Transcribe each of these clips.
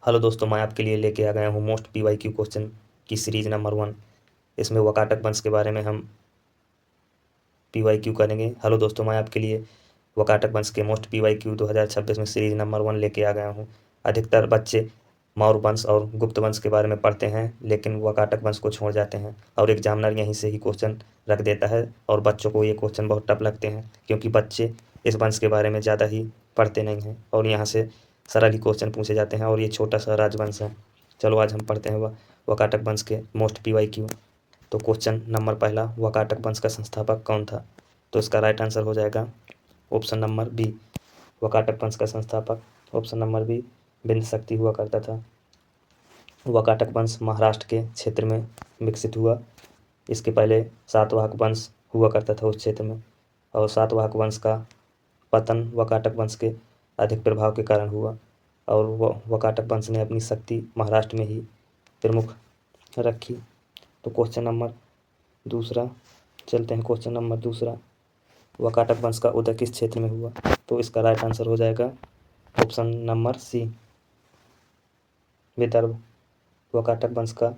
Hello दोस्तों, मैं आपके लिए लेके आ गया हूँ मोस्ट पीवाईक्यू क्वेश्चन की सीरीज नंबर 1। इसमें वकाटक वंश के बारे में हम पीवाईक्यू करेंगे। हेलो दोस्तों, मैं आपके लिए वकाटक वंश के मोस्ट पीवाईक्यू 2026 में सीरीज नंबर 1 लेके आ गया हूँ। अधिकतर बच्चे मौर्य वंश और गुप्त वंश के बारे में पढ़ते हैं, लेकिन वकाटक वंश को छोड़ जाते हैं और एग्जामिनर यहीं से ही क्वेश्चन रख देता है और बच्चों को ये क्वेश्चन बहुत टफ लगते हैं, क्योंकि बच्चे इस वंश के बारे में ज़्यादा ही पढ़ते नहीं हैं और यहाँ से सरल ही क्वेश्चन पूछे जाते हैं और ये छोटा सा राजवंश है। चलो आज हम पढ़ते हैं वकाटक वंश के मोस्ट पीवाईक्यू। तो क्वेश्चन नंबर पहला, वकाटक वंश का संस्थापक कौन था? तो इसका राइट आंसर हो जाएगा ऑप्शन नंबर बी, वकाटक वंश का संस्थापक ऑप्शन नंबर बी बिंद शक्ति हुआ करता था। वकाटक वंश महाराष्ट्र के क्षेत्र में विकसित हुआ। इसके पहले सातवाहक वंश हुआ करता था उस क्षेत्र में, और सातवाहक वंश का पतन वकाटक वंश के अधिक प्रभाव के कारण हुआ और वकाटक वंश ने अपनी शक्ति महाराष्ट्र में ही प्रमुख रखी। तो क्वेश्चन नंबर दूसरा, चलते हैं क्वेश्चन नंबर दूसरा, वकाटक वंश का उदय किस क्षेत्र में हुआ? तो इसका राइट आंसर हो जाएगा option number C, Vidarbha. Vakataka वंश का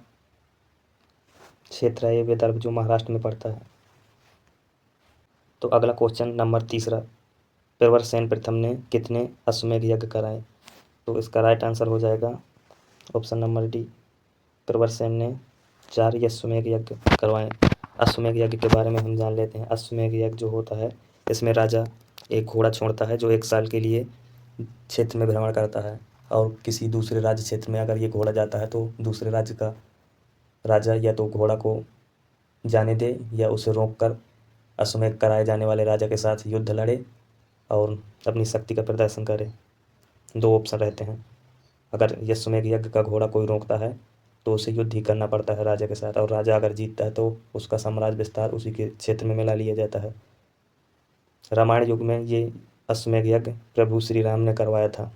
क्षेत्र है ये विदर्भ, जो महाराष्ट्र में पड़ता है। तो अगला क्वेश्चन नंबर तीसरा, प्रवरसेन प्रथम ने कितने अश्वमेध यज्ञ कराए? तो इसका राइट आंसर हो जाएगा ऑप्शन नंबर डी, प्रवरसेन ने 4 अश्वमेध यज्ञ करवाए। अश्वमेध यज्ञ के बारे में हम जान लेते हैं। अश्वमेध यज्ञ जो होता है, इसमें राजा एक घोड़ा छोड़ता है जो 1 साल के लिए क्षेत्र में भ्रमण करता है, और किसी दूसरे राज्य क्षेत्र में अगर ये घोड़ा जाता है तो दूसरे राज्य का राजा या तो घोड़ा को जाने दे या उसे रोककर अश्वमेध कराए जाने वाले राजा के साथ युद्ध लड़े और अपनी शक्ति का प्रदर्शन करे। 2 ऑप्शन रहते हैं। अगर अश्वमेध यज्ञ का घोड़ा कोई रोकता है तो उसे युद्ध ही करना पड़ता है राजा के साथ, और राजा अगर जीतता है तो उसका साम्राज्य विस्तार उसी के क्षेत्र में मिला लिया जाता है। रामायण युग में ये अश्वमेध यज्ञ प्रभु श्री राम ने करवाया था,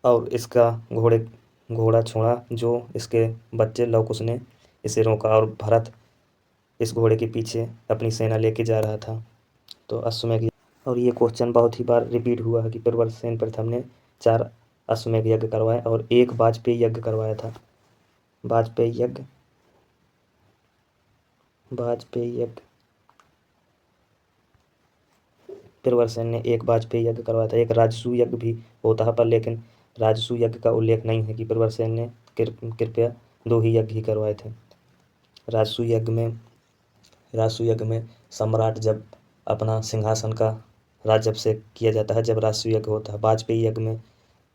और इसका घोड़ा छोड़ा जो इसके बच्चे लवकुश ने इसे रोका, और भरत इस घोड़े के पीछे अपनी सेना लेके जा रहा था। तो अश्वमेध, और ये क्वेश्चन बहुत ही बार रिपीट हुआ है कि प्रवरसेन प्रथम ने 4 अश्वमेध यज्ञ करवाए और 1 वाजपेयी यज्ञ करवाया था। वाजपेयी यज्ञ प्रवरसेन ने 1 वाजपेयी यज्ञ करवाया था। एक राजसूय यज्ञ भी होता है, पर लेकिन राजसूय यज्ञ का उल्लेख नहीं है कि प्रवरसेन ने कृपया 2 ही यज्ञ ही करवाए थे। राजसूय यज्ञ में सम्राट जब अपना सिंहासन का राज्याभिषेक किया जाता है, जब राजसूय यज्ञ होता है। वाजपेयी यज्ञ में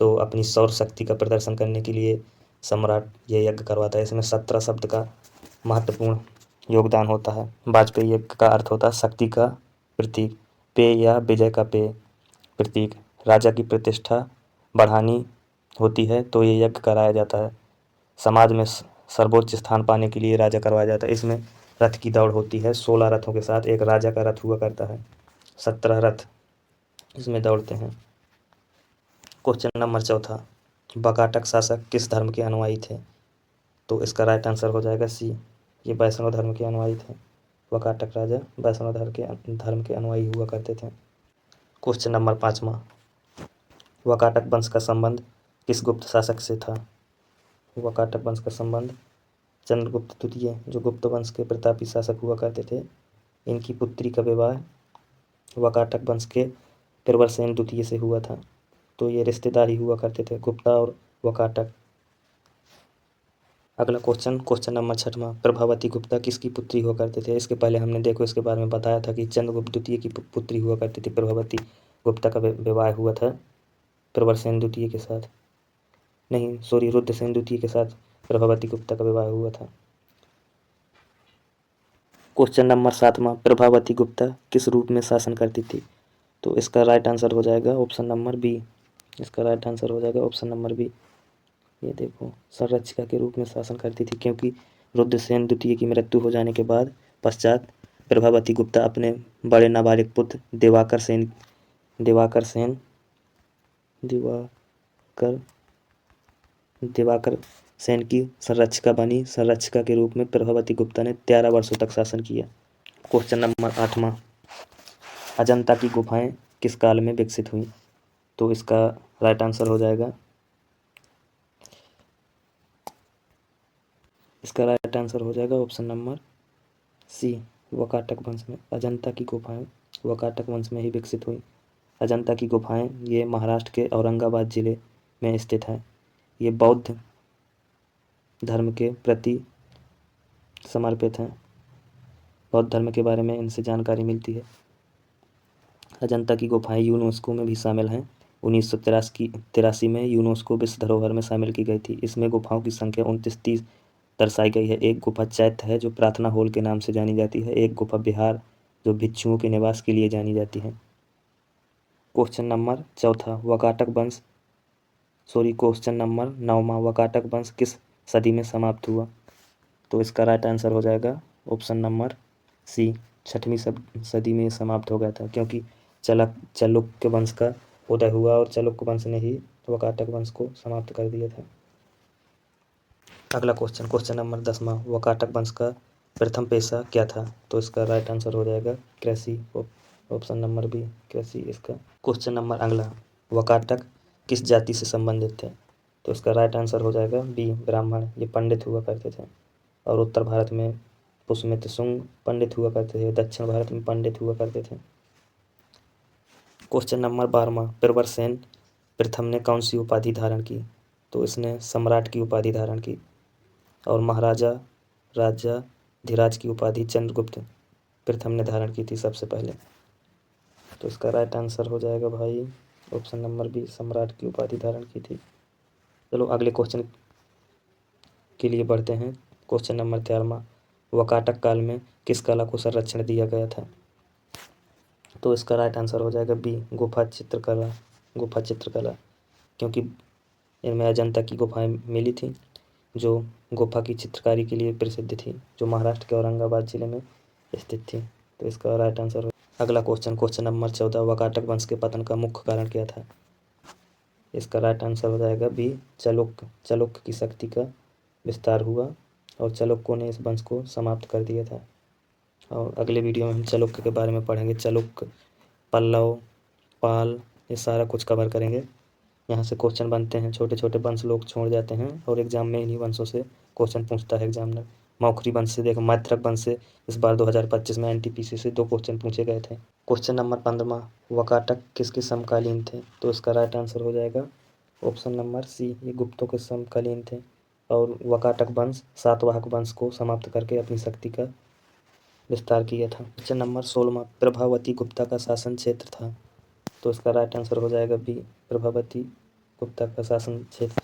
तो अपनी सौर शक्ति का प्रदर्शन करने के लिए सम्राट ये यज्ञ करवाता है। इसमें 17 शब्द का महत्वपूर्ण योगदान होता है। वाजपेयी यज्ञ का अर्थ होता है शक्ति का प्रतीक, पेय या विजय का पेय प्रतीक। राजा की प्रतिष्ठा बढ़ानी होती है तो ये यज्ञ कराया जाता है। समाज में सर्वोच्च स्थान पाने के लिए राजा करवाया जाता है। इसमें रथ की दौड़ होती है, 16 रथों के साथ एक राजा का रथ हुआ करता है। 17 रथ इसमें दौड़ते हैं। क्वेश्चन नंबर चौथा, वकाटक शासक किस धर्म के अनुयायी थे? तो इसका राइट आंसर हो जाएगा सी, ये वैष्णव धर्म के अनुयायी थे। वकाटक राजा वैष्णव धर्म के अनुयायी हुआ करते थे। क्वेश्चन नंबर 5वां, वकाटक वंश का संबंध किस गुप्त शासक से था? वकाटक वंश का संबंध चंद्रगुप्त द्वितीय, जो गुप्त वंश के प्रतापी शासक हुआ करते थे, इनकी पुत्री का विवाह वकाटक वंश के प्रवरसेन द्वितीय से हुआ था। तो ये रिश्तेदार ही हुआ करते थे, गुप्ता और वकाटक। अगला क्वेश्चन नंबर 6वां, प्रभावती गुप्ता किसकी पुत्री हुआ करते थे? इसके पहले हमने देखो इसके बारे में बताया था कि चंद्रगुप्त द्वितीय की पुत्री हुआ करती थी प्रभावती गुप्ता का विवाह हुआ था प्रवरसेन द्वितीय के साथ, नहीं सॉरी, रुद्रसेन द्वितीय के साथ प्रभावती गुप्ता का विवाह हुआ था। क्वेश्चन नंबर 7वां, प्रभावती गुप्ता किस रूप में शासन करती थी? तो इसका राइट आंसर हो जाएगा ऑप्शन नंबर बी, इसका राइट आंसर हो जाएगा ऑप्शन नंबर बी। ये देखो, संरक्षिका के रूप में शासन करती थी, क्योंकि रुद्रसेन द्वितीय की मृत्यु हो जाने के बाद पश्चात प्रभावती गुप्ता अपने बड़े नाबालिग पुत्र दिवाकर सेन की संरक्षिका बनी। संरक्षिका के रूप में प्रभावती गुप्ता ने 13 वर्षों तक शासन किया। क्वेश्चन नंबर 8वां, अजंता की गुफाएं किस काल में विकसित हुई? तो इसका राइट आंसर हो जाएगा इसका राइट आंसर हो जाएगा ऑप्शन नंबर सी, वाकाटक वंश में। अजंता की गुफाएं वाकाटक वंश में ही विकसित हुई। अजंता की गुफाएं ये महाराष्ट्र के औरंगाबाद जिले में स्थित है। ये बौद्ध धर्म के प्रति समर्पित हैं। बौद्ध धर्म के बारे में इनसे जानकारी मिलती है। अजंता की गुफाएं यूनेस्को में भी शामिल हैं। 1983 में यूनेस्को विश्व धरोहर में शामिल की गई थी। इसमें गुफाओं की संख्या 29-30 दर्शाई गई है। एक गुफा चैत्य है जो प्रार्थना हॉल के नाम से जानी जाती है। एक गुफा विहार जो भिक्षुओं के निवास के लिए जानी जाती है। Question number 4 question number 9 Vakataka वंश किस सदी में समाप्त हुआ? तो इसका राइट आंसर हो जाएगा ऑप्शन नंबर सी, 6वीं सदी में समाप्त हो गया था, क्योंकि चालुक्य वंश का उदय हुआ और चालुक्य वंश ने ही वाकाटक वंश को समाप्त कर दिया था। अगला क्वेश्चन नंबर 10 वाकाटक वंश का प्रथम पेशा क्या था? तो इसका राइट आंसर हो जाएगा कृषि, ऑप्शन नंबर बी, कृषि इसका। क्वेश्चन नंबर अगला, वाकाटक किस जाति से संबंधित थे? तो इसका राइट आंसर हो जाएगा बी, ब्राह्मण। ये पंडित हुआ करते थे और उत्तर भारत में पुष्यमित्र शुंग पंडित हुआ करते थे, दक्षिण भारत में पंडित हुआ करते थे। क्वेश्चन नंबर 12 प्रवरसेन प्रथम ने कौन सी उपाधि धारण की? तो इसने सम्राट की उपाधि धारण की और महाराजा राजा धीराज की उपाधि चंद्रगुप्त प्रथम ने धारण की थी सबसे पहले। तो इसका राइट आंसर हो जाएगा भाई ऑप्शन नंबर बी, सम्राट की उपाधि धारण की थी। चलो अगले क्वेश्चन के लिए बढ़ते हैं। क्वेश्चन नंबर 13 वाकाटक काल में किस कला को संरक्षण दिया गया था? तो इसका राइट आंसर हो जाएगा बी, गुफा चित्रकला, क्योंकि इनमें अजंता की गुफाएं मिली थी जो गुफा की चित्रकारी के लिए प्रसिद्ध थी, जो महाराष्ट्र के औरंगाबाद जिले में स्थित थी। तो इसका राइट आंसर अगला क्वेश्चन नंबर 14 वाकाटक वंश के पतन का मुख्य कारण क्या था? इसका राइट आंसर हो जाएगा बी, चालुक्य की शक्ति का विस्तार हुआ और चालुक्यों ने इस वंश को समाप्त कर दिया था। और अगले वीडियो में हम चालुक्य के बारे में पढ़ेंगे। चालुक्य, पल्लव, पाल, ये सारा कुछ कवर करेंगे। यहाँ से क्वेश्चन बनते हैं, छोटे छोटे वंश लोग छोड़ जाते हैं और एग्जाम में इन्हीं वंशों से क्वेश्चन पूछता है एग्जामिनर। मौखरी वंश से देखो, मैत्रक वंश से इस बार 2025 में एनटीपीसी से 2 क्वेश्चन पूछे गए थे। क्वेश्चन नंबर 15 वाकाटक किसके समकालीन थे? तो इसका राइट आंसर हो जाएगा ऑप्शन नंबर सी, ये गुप्तों के समकालीन थे और वाकाटक वंश सातवाहक वंश को समाप्त करके अपनी शक्ति का विस्तार किया था। क्वेश्चन नंबर 16 प्रभावती गुप्ता का शासन क्षेत्र था? तो इसका राइट आंसर हो जाएगा बी, प्रभावती गुप्ता का शासन क्षेत्र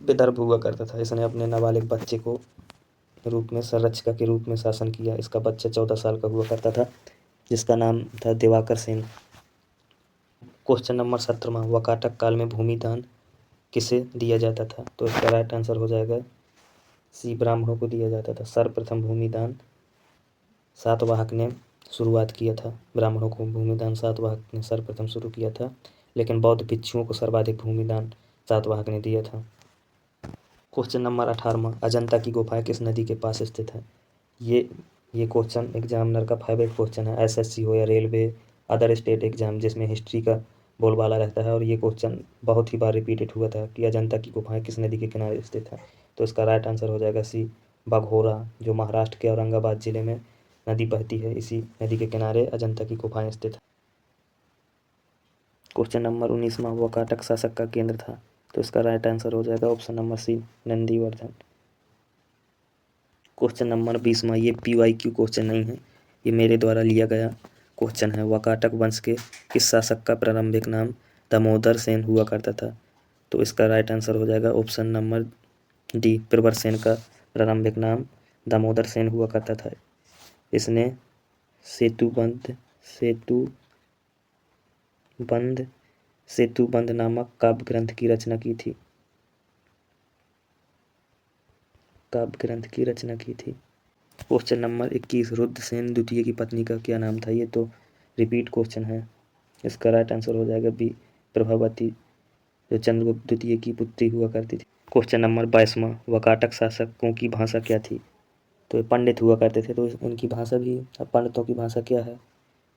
विदर्भ हुआ करता था। इसने अपने नाबालिग बच्चे को रूप में संरक्षिका के रूप में शासन किया। इसका बच्चा 14 साल का हुआ करता था जिसका नाम था दिवाकर सेन। क्वेश्चन नंबर 17 वाकाटक काल में भूमि दान किसे दिया जाता था? तो इसका राइट आंसर हो जाएगा सी, ब्राह्मणों को दिया जाता था। सर्वप्रथम भूमि दान सातवाहक ने शुरुआत किया था। ब्राह्मणों को भूमिदान सातवाहक ने सर्वप्रथम शुरू किया था, लेकिन बौद्ध भिक्षुओं को सर्वाधिक भूमिदान सातवाहक ने दिया था। क्वेश्चन नंबर 18 अजंता की गुफाएं किस नदी के पास स्थित है? ये क्वेश्चन एग्जामिनर का फेवरेट क्वेश्चन है, एसएससी हो या रेलवे अदर स्टेट एग्जाम जिसमें हिस्ट्री का बोलबाला रहता है। और ये क्वेश्चन बहुत ही बार रिपीटेड हुआ था कि अजंता की गुफाएं किस नदी के किनारे स्थित है। तो इसका राइट आंसर हो जाएगा सी, बघोरा, जो महाराष्ट्र के औरंगाबाद जिले में नदी बहती है। इसी नदी के किनारे अजंता की गुफाएं स्थित है। क्वेश्चन नंबर 19 वाकाटक शासक का केंद्र था? तो इसका राइट आंसर हो जाएगा option number C, Nandivardhan. Question number 20 ये PYQ क्वेश्चन नहीं है, ये मेरे द्वारा लिया गया क्वेश्चन है। वाकाटक वंश के किस शासक का प्रारंभिक नाम दामोदर सेन हुआ करता था? तो इसका राइट आंसर हो जाएगा ऑप्शन नंबर डी, प्रवरसेन का प्रारंभिक नाम दामोदर सेन हुआ करता था। इसने सेतुबंध नामक काव्य ग्रंथ की रचना की थी। क्वेश्चन नंबर 21 रुद्रसेन द्वितीय की पत्नी का क्या नाम था? ये तो रिपीट क्वेश्चन है। इसका राइट आंसर हो जाएगा बी, प्रभावती, जो चंद्रगुप्त द्वितीय की पुत्री हुआ करती थी। क्वेश्चन नंबर 22 वाकाटक शासकों की भाषा क्या थी? तो ये पंडित हुआ करते थे, तो उनकी भाषा भी, अब पंडितों की भाषा क्या है?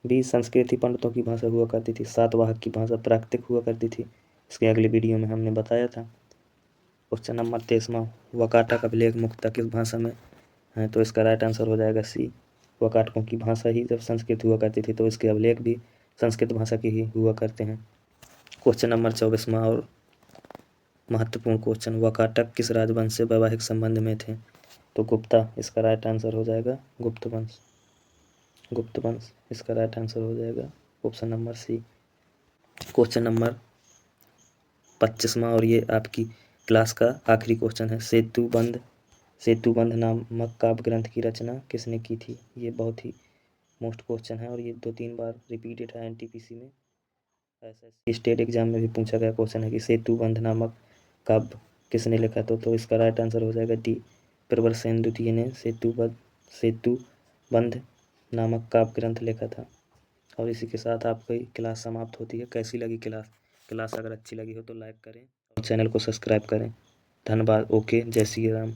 बी, संस्कृत ही पंडितों की भाषा हुआ करती थी। सातवाहक की भाषा प्राकृतिक हुआ करती थी। इसके अगले वीडियो में हमने बताया था। क्वेश्चन नंबर 23वां, वाकाटक अभिलेख मुख्यतः किस भाषा में है? तो इसका राइट आंसर हो जाएगा सी। वाकाटकों की भाषा ही जब संस्कृत हुआ करती थी तो इसके अभिलेख भी संस्कृत भाषा के ही हुआ करते हैं। क्वेश्चन नंबर 24वां और महत्वपूर्ण क्वेश्चन, वाकाटक किस राजवंश से वैवाहिक संबंध में थे? तो गुप्ता इसका राइट आंसर हो जाएगा गुप्त वंश। गुप्त वंश इसका राइट आंसर हो जाएगा option number C. Question number 25वां और ये आपकी क्लास का आखिरी क्वेश्चन है, सेतुबंध नामक काव्य ग्रंथ की रचना किसने की थी? ये बहुत ही मोस्ट क्वेश्चन है और ये 2-3 बार रिपीटेड है एनटीपीसी में। ऐसा स्टेट एग्जाम में भी पूछा गया क्वेश्चन है कि सेतुबंध नामक काव्य किसने लिखा? तो इसका राइट आंसर हो जाएगा डी, प्रवरसेन द्वितीय ने सेतुबंध नामक काव्य ग्रंथ लिखा था। और इसी के साथ आपकी क्लास समाप्त होती है। कैसी लगी क्लास अगर अच्छी लगी हो तो लाइक करें और चैनल को सब्सक्राइब करें। धन्यवाद। ओके, जय श्री राम।